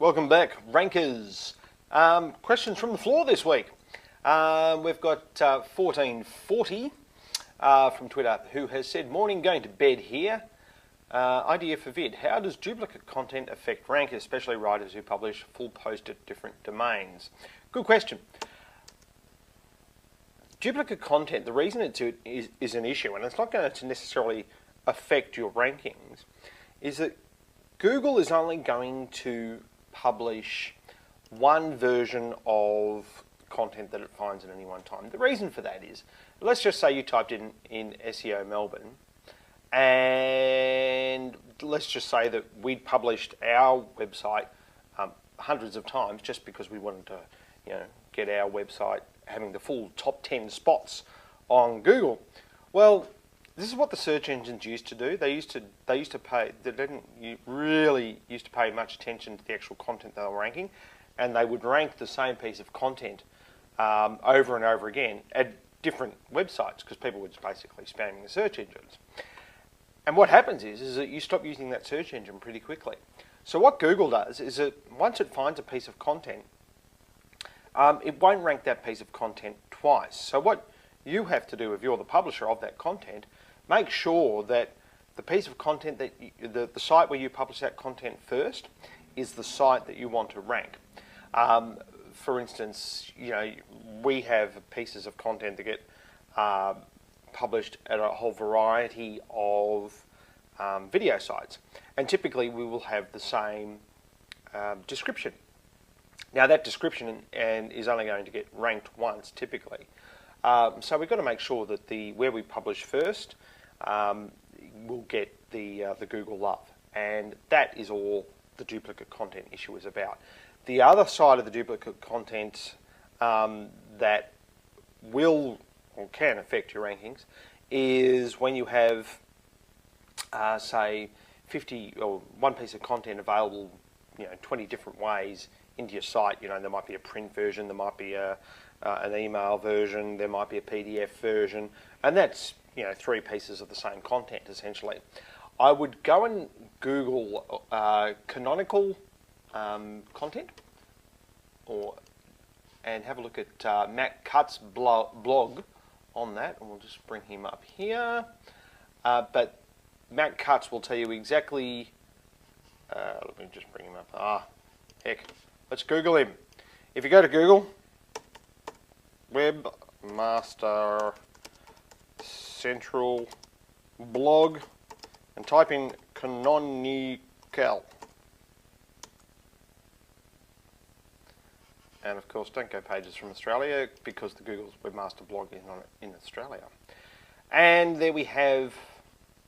Welcome back, rankers. Questions from the floor this week. We've got 1440 from Twitter who has said, morning, going to bed here. Idea for vid. How does duplicate content affect rankers, especially writers who publish full post at different domains? Good question. Duplicate content, the reason is an issue, and it's not going to necessarily affect your rankings, is that Google is only going to publish one version of content that it finds at any one time. The reason for that is, let's just say you typed in SEO Melbourne, and let's just say that we'd published our website hundreds of times just because we wanted to, get our website having the full top 10 spots on Google. Well, this is what the search engines used to do. They used to pay. They didn't really used to pay much attention to the actual content they were ranking, and they would rank the same piece of content over and over again at different websites because people were just basically spamming the search engines. And what happens is that you stop using that search engine pretty quickly. So what Google does is that once it finds a piece of content, it won't rank that piece of content twice. So what you have to do if you're the publisher of that content, make sure that the piece of content that the site where you publish that content first is the site that you want to rank. For instance, we have pieces of content that get published at a whole variety of video sites, and typically we will have the same description. Now that description is only going to get ranked once typically, so we've got to make sure that where we publish first will get the Google love, and that is all the duplicate content issue is about. The other side of the duplicate content that will or can affect your rankings is when you have, say, 50 or one piece of content available, 20 different ways into your site. There might be a print version, there might be an email version, there might be a PDF version, and that's 3 pieces of the same content essentially. I would go and Google canonical content, and have a look at Matt Cutt's blog on that, and we'll just bring him up here. But Matt Cutts will tell you exactly. Let me just bring him up. Heck, let's Google him. If you go to Google, Webmaster Central blog, and type in canonical. And of course, don't go pages from Australia because the Google's Webmaster blog is not in Australia. And there we have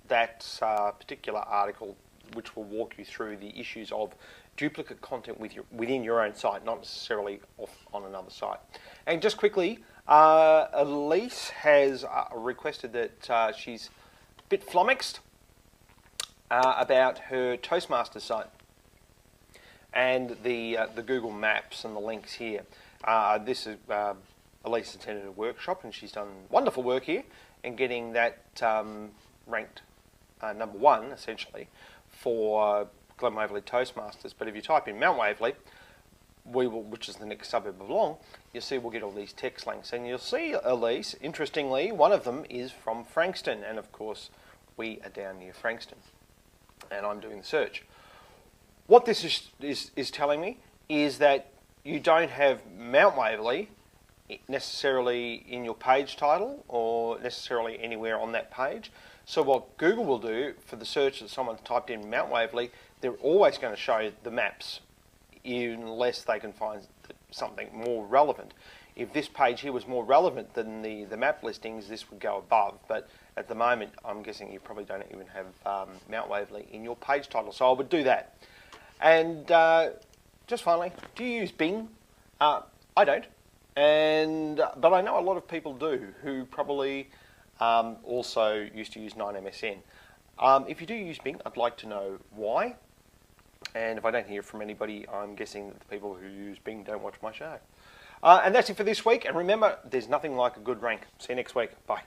that particular article which will walk you through the issues of duplicate content within your own site, not necessarily off on another site. And just quickly, Elise has requested that she's a bit flummoxed about her Toastmaster site and the Google Maps and the links here. This is Elise attended a workshop and she's done wonderful work here in getting that ranked number 1 essentially for Glen Waverley Toastmasters. But if you type in Mount Waverley, which is the next suburb of Long, you'll see we'll get all these text links, and you'll see, Elise, interestingly, one of them is from Frankston, and of course we are down near Frankston, and I'm doing the search. What this is telling me is that you don't have Mount Waverley necessarily in your page title or necessarily anywhere on that page. So what Google will do for the search that someone's typed in Mount Waverley, they're always going to show the maps unless they can find something more relevant. If this page here was more relevant than the map listings, this would go above. But at the moment, I'm guessing you probably don't even have Mount Waverley in your page title. So I would do that. And just finally, do you use Bing? I don't. But I know a lot of people do who probably also used to use 9MSN. If you do use Bing, I'd like to know why. And if I don't hear from anybody, I'm guessing that the people who use Bing don't watch my show. And that's it for this week. And remember, there's nothing like a good rank. See you next week. Bye.